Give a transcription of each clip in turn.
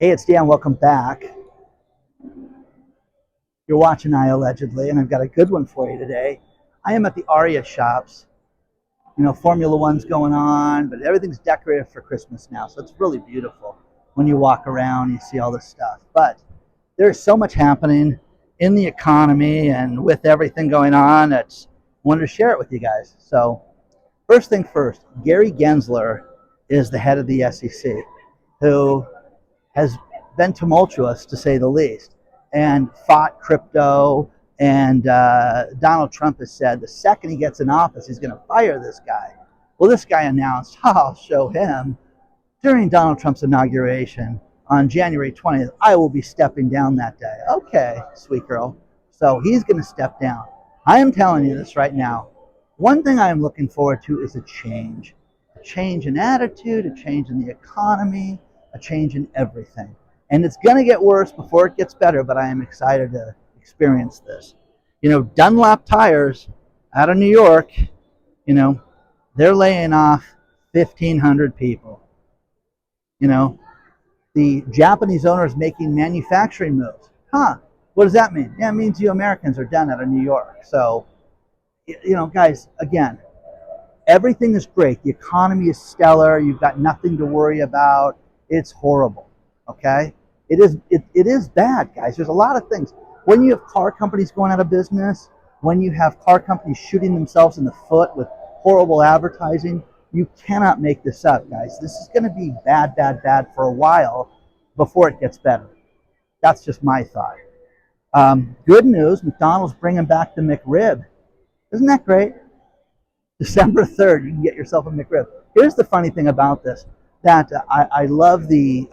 Hey, it's Dan. Welcome back. You're watching I Allegedly, and I've got a good one for you today. I am at the Aria shops. Formula One's going on, but everything's decorated for Christmas now, so it's really beautiful. When you walk around, you see all this stuff. But there's so much happening in the economy and with everything going on that I wanted to share it with you guys. So, first thing first, Gary Gensler is the head of the SEC, who has been tumultuous, to say the least, and fought crypto. And Donald Trump has said the second he gets in office, he's going to fire this guy. Well, this guy announced, I'll show him, during Donald Trump's inauguration on January 20th, I will be stepping down that day. Okay, sweet girl. So he's going to step down. I am telling you this right now. One thing I am looking forward to is a change in attitude, a change in the economy, a change in everything. And it's going to get worse before it gets better, but I am excited to experience this. Dunlop Tires out of New York, they're laying off 1,500 people. The Japanese owners making manufacturing moves. What does that mean? Yeah, it means you Americans are done out of New York. So, guys, again, everything is great. The economy is stellar. You've got nothing to worry about. It's horrible. Okay? It is bad, guys. There's a lot of things. When you have car companies going out of business, when you have car companies shooting themselves in the foot with horrible advertising, you cannot make this up, guys. This is going to be bad, bad, bad for a while before it gets better. That's just my thought. Good news, McDonald's bringing back the McRib. Isn't that great? December 3rd, you can get yourself a McRib. Here's the funny thing about this, that I love the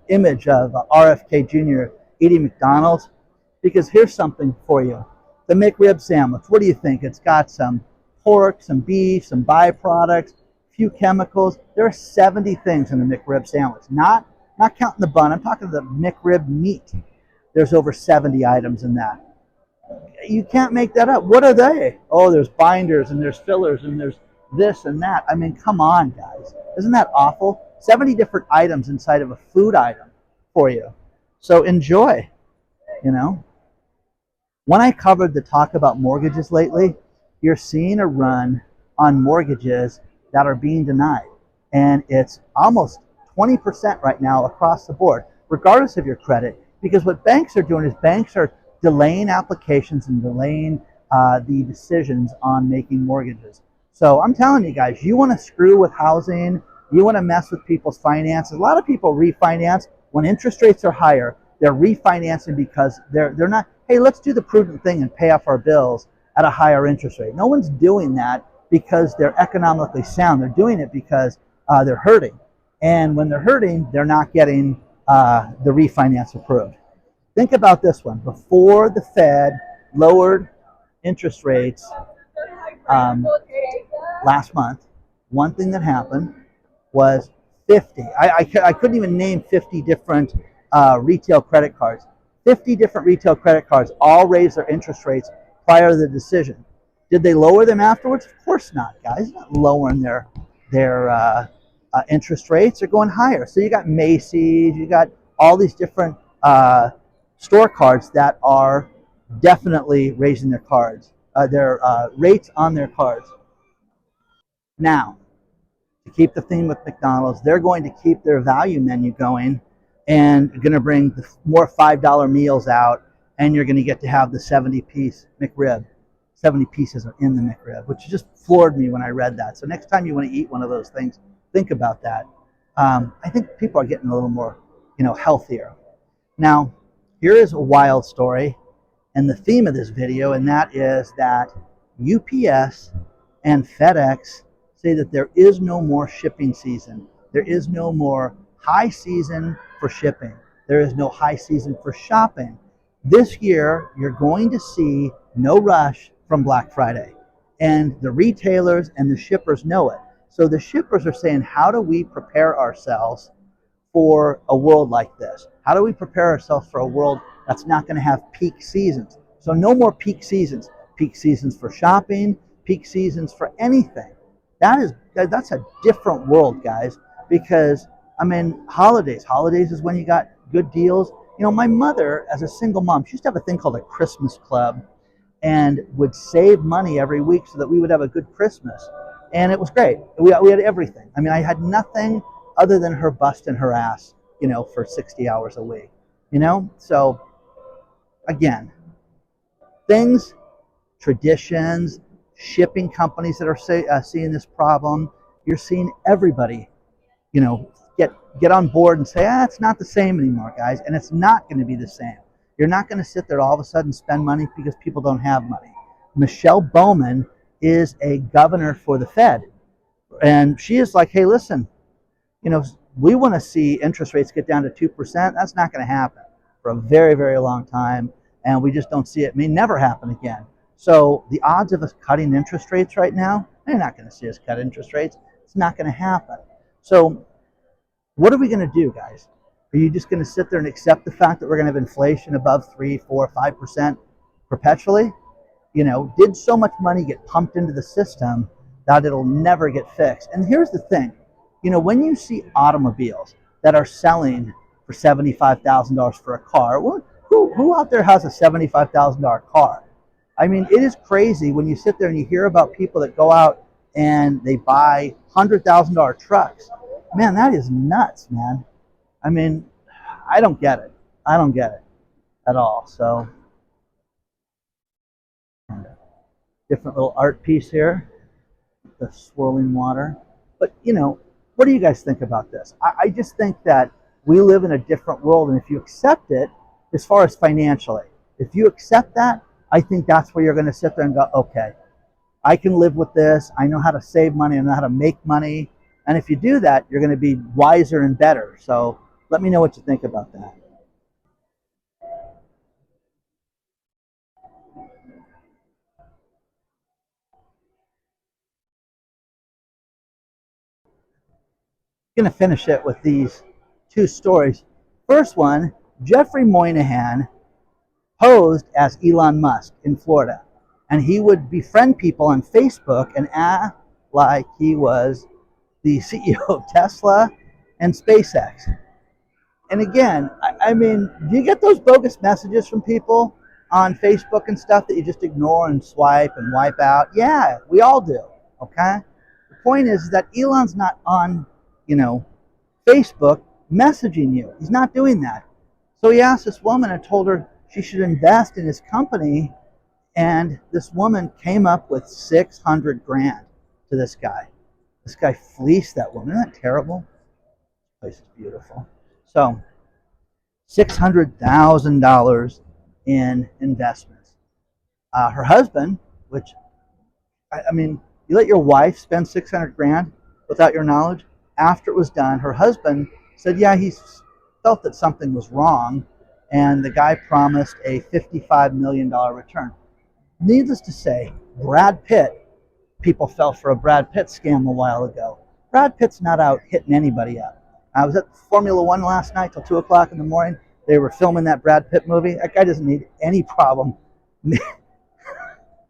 image of RFK Jr. eating McDonald's, because here's something for you. The McRib sandwich, what do you think? It's got some pork, some beef, some byproducts, few chemicals. There are 70 things in the McRib sandwich. Not counting the bun. I'm talking the McRib meat. There's over 70 items in that. You can't make that up. What are they? Oh, there's binders and there's fillers and there's this and that. I mean, come on, guys. Isn't that awful? 70 different items inside of a food item for you. So enjoy, When I covered the talk about mortgages lately, you're seeing a run on mortgages that are being denied. And it's almost 20% right now across the board, regardless of your credit, because what banks are doing is banks are delaying applications and delaying the decisions on making mortgages. So I'm telling you guys, you want to screw with housing, you want to mess with people's finances. A lot of people refinance when interest rates are higher. They're refinancing because they're not, hey, let's do the prudent thing and pay off our bills at a higher interest rate. No one's doing that because they're economically sound. They're doing it because they're hurting. And when they're hurting, they're not getting the refinance approved. Think about this one. Before the Fed lowered interest rates last month, one thing that happened was 50. I couldn't even name 50 different retail credit cards. 50 different retail credit cards all raised their interest rates prior to the decision. Did they lower them afterwards? Of course not, guys. They're not lowering their interest rates. They're going higher. So you got Macy's, you got all these different store cards that are definitely raising their rates on their cards. Now, to keep the theme with McDonald's, they're going to keep their value menu going and going to bring the more $5 meals out, and you're going to get to have the 70-piece McRib. 70 pieces are in the McRib, which just floored me when I read that. So next time you want to eat one of those things, think about that. I think people are getting a little more, healthier. Now, here is a wild story, and the theme of this video, and that is that UPS and FedEx say that there is no more shipping season. There is no more high season for shipping. There is no high season for shopping. This year, you're going to see no rush from Black Friday. And the retailers and the shippers know it. So the shippers are saying, how do we prepare ourselves for a world like this? How do we prepare ourselves for a world that's not going to have peak seasons? So no more peak seasons. Peak seasons for shopping, peak seasons for anything. That's a different world, guys, because I mean, holidays. Holidays is when you got good deals. You know, my mother, as a single mom, she used to have a thing called a Christmas club and would save money every week so that we would have a good Christmas. And it was great. We had everything. I mean, I had nothing other than her busting her ass, you know, for 60 hours a week, you know? So, again, things, traditions, shipping companies that are seeing this problem, you're seeing everybody, you know, get on board and say, it's not the same anymore, guys. And it's not going to be the same. You're not going to sit there all of a sudden spend money because people don't have money. Michelle Bowman is a governor for the Fed. And she is like, hey, listen, you know, we want to see interest rates get down to 2%. That's not going to happen for a very, very long time. And we just don't see it. It may never happen again. So the odds of us cutting interest rates right now, they're not going to see us cut interest rates. It's not going to happen. So what are we going to do, guys? Are you just going to sit there and accept the fact that we're going to have inflation above 3, 4, 5% perpetually? You know, did so much money get pumped into the system that it'll never get fixed? And here's the thing. You know, when you see automobiles that are selling for $75,000 for a car, who out there has a $75,000 car? I mean, it is crazy when you sit there and you hear about people that go out and they buy $100,000 trucks. Man, that is nuts, man. I mean, I don't get it. I don't get it at all. So, different little art piece here, the swirling water. But, you know, what do you guys think about this? I just think that we live in a different world, and if you accept it, as far as financially, if you accept that, I think that's where you're going to sit there and go, okay, I can live with this. I know how to save money. I know how to make money. And if you do that, you're going to be wiser and better. So let me know what you think about that. I'm going to finish it with these two stories. First one, Jeffrey Moynihan posed as Elon Musk in Florida. And he would befriend people on Facebook and act like he was the CEO of Tesla and SpaceX. And again, I mean, do you get those bogus messages from people on Facebook and stuff that you just ignore and swipe and wipe out? Yeah, we all do, okay? The point is that Elon's not on, you know, Facebook messaging you. He's not doing that. So he asked this woman and told her she should invest in his company, and this woman came up with 600 grand to this guy. This guy fleeced that woman. Isn't that terrible? This place is beautiful. So, $600,000 in investments. Her husband, which, I mean, you let your wife spend 600 grand without your knowledge. After it was done, her husband said, yeah, he felt that something was wrong, and the guy promised a $55 million return. Needless to say, Brad Pitt, people fell for a Brad Pitt scam a while ago. Brad Pitt's not out hitting anybody up. I was at Formula One last night till 2 o'clock in the morning. They were filming that Brad Pitt movie. That guy doesn't need any problem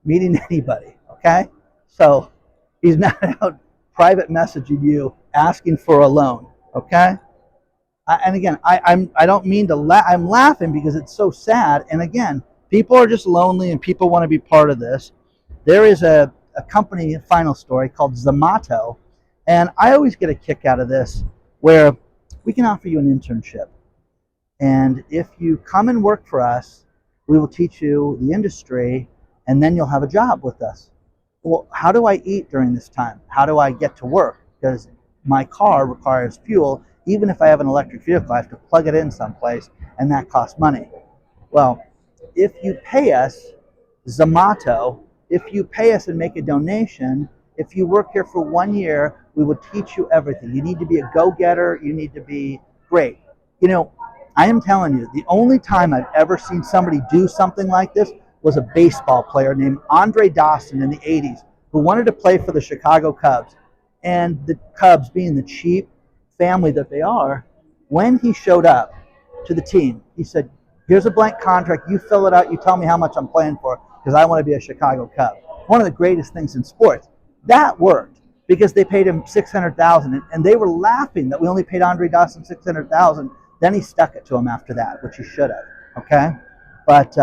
meeting anybody, okay? So he's not out private messaging you asking for a loan, okay? And again, I don't mean to laugh. I'm laughing because it's so sad. And again, people are just lonely and people want to be part of this. There is a company, final story, called Zamato. And I always get a kick out of this where we can offer you an internship. And if you come and work for us, we will teach you the industry and then you'll have a job with us. Well, how do I eat during this time? How do I get to work? Because my car requires fuel. Even if I have an electric vehicle, I have to plug it in someplace, and that costs money. Well, if you pay us, Zamato, if you pay us and make a donation, if you work here for 1 year, we will teach you everything. You need to be a go-getter. You need to be great. You know, I am telling you, the only time I've ever seen somebody do something like this was a baseball player named Andre Dawson in the 80s who wanted to play for the Chicago Cubs. And the Cubs, being the cheap family that they are, when he showed up to the team, he said, here's a blank contract. You fill it out. You tell me how much I'm playing for because I want to be a Chicago Cub. One of the greatest things in sports. That worked. because they paid him $600,000, and they were laughing that we only paid Andre Dawson $600,000. Then he stuck it to him after that, which he should have. Okay, but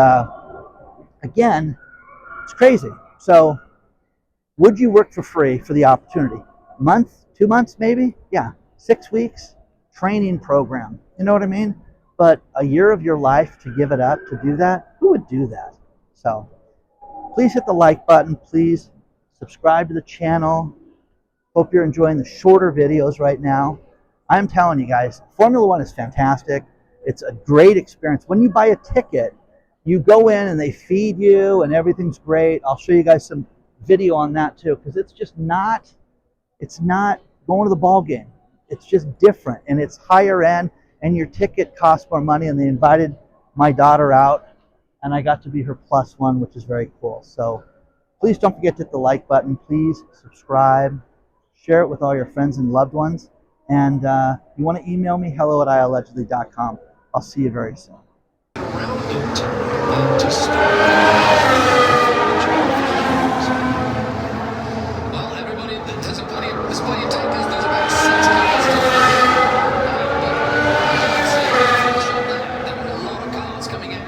again, it's crazy. So, would you work for free for the opportunity? Month, 2 months, maybe? Yeah, 6 weeks training program. You know what I mean? But a year of your life to give it up to do that? Who would do that? So, please hit the like button. Please subscribe to the channel. Hope you're enjoying the shorter videos right now. I'm telling you guys, Formula One is fantastic. It's a great experience. When you buy a ticket, you go in and they feed you and everything's great. I'll show you guys some video on that too, because it's just not, it's not going to the ball game. It's just different, and it's higher end, and your ticket costs more money. And they invited my daughter out, and I got to be her plus one, which is very cool. So please don't forget to hit the like button. Please subscribe, share it with all your friends and loved ones. And you want to email me, hello@iallegedly.com. I'll see you very soon. Well, everybody, there's plenty of takers. There's about 6 cars to go. There are a lot of cars coming in.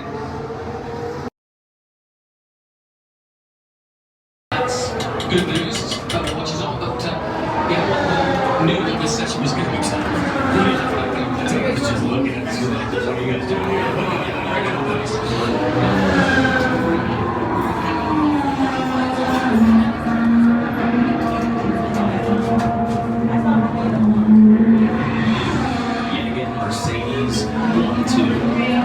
That's good news. Couple watches on, but yeah, knew that this session was going to be tough. I was just looking at this, like, what are you guys doing here? Yet again, Mercedes 1-2.